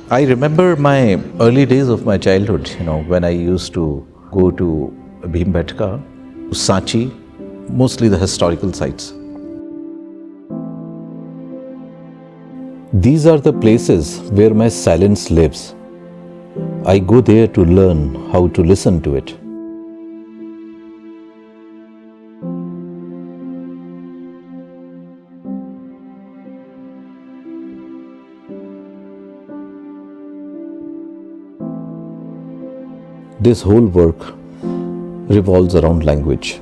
I remember my early days of my childhood, when I used to go to Bhimbetka, Sachi, mostly the historical sites. These are the places where my silence lives. I go there to learn how to listen to it. This whole work revolves around language.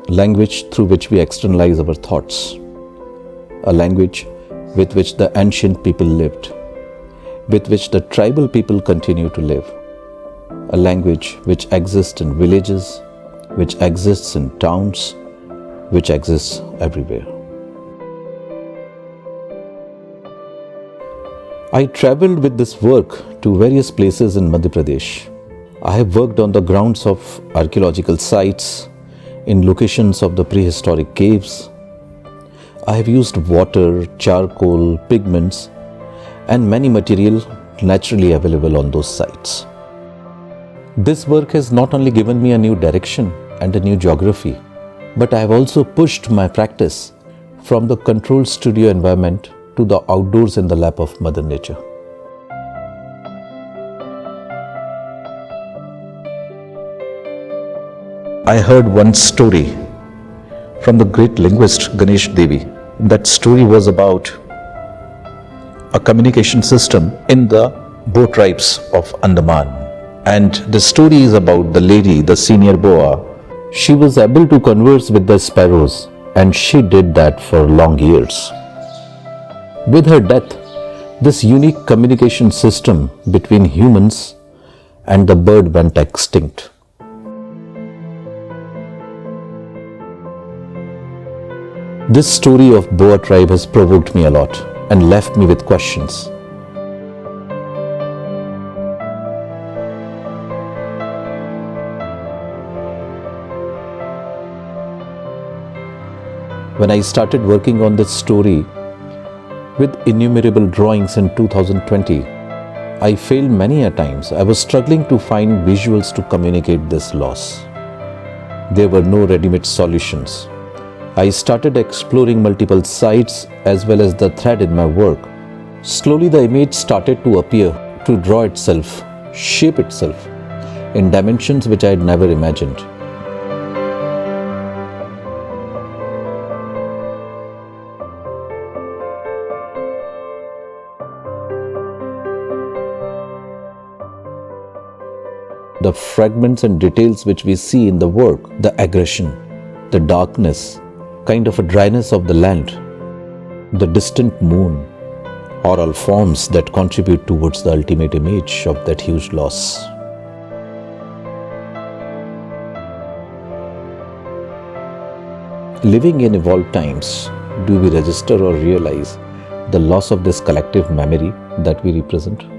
Language through which we externalize our thoughts. A language with which the ancient people lived, with which the tribal people continue to live. A language which exists in villages, which exists in towns, which exists everywhere. I travelled with this work to various places in Madhya Pradesh. I have worked on the grounds of archaeological sites, in locations of the prehistoric caves. I have used water, charcoal, pigments, and many materials naturally available on those sites. This work has not only given me a new direction and a new geography, but I have also pushed my practice from the controlled studio environment to the outdoors in the lap of Mother Nature. I heard one story from the great linguist Ganesh Devi. That story was about a communication system in the Boa tribes of Andaman. And the story is about the lady, the senior Boa. She was able to converse with the sparrows, and she did that for long years. With her death, this unique communication system between humans and the bird went extinct. This story of Boa tribe has provoked me a lot and left me with questions. When I started working on this story with innumerable drawings in 2020, I failed many a times. I was struggling to find visuals to communicate this loss. There were no ready-made solutions. I started exploring multiple sites as well as the thread in my work. Slowly the image started to appear, to draw itself, shape itself in dimensions which I had never imagined. The fragments and details which we see in the work, the aggression, the darkness, kind of a dryness of the land, the distant moon, are all forms that contribute towards the ultimate image of that huge loss. Living in evolved times, do we register or realize the loss of this collective memory that we represent?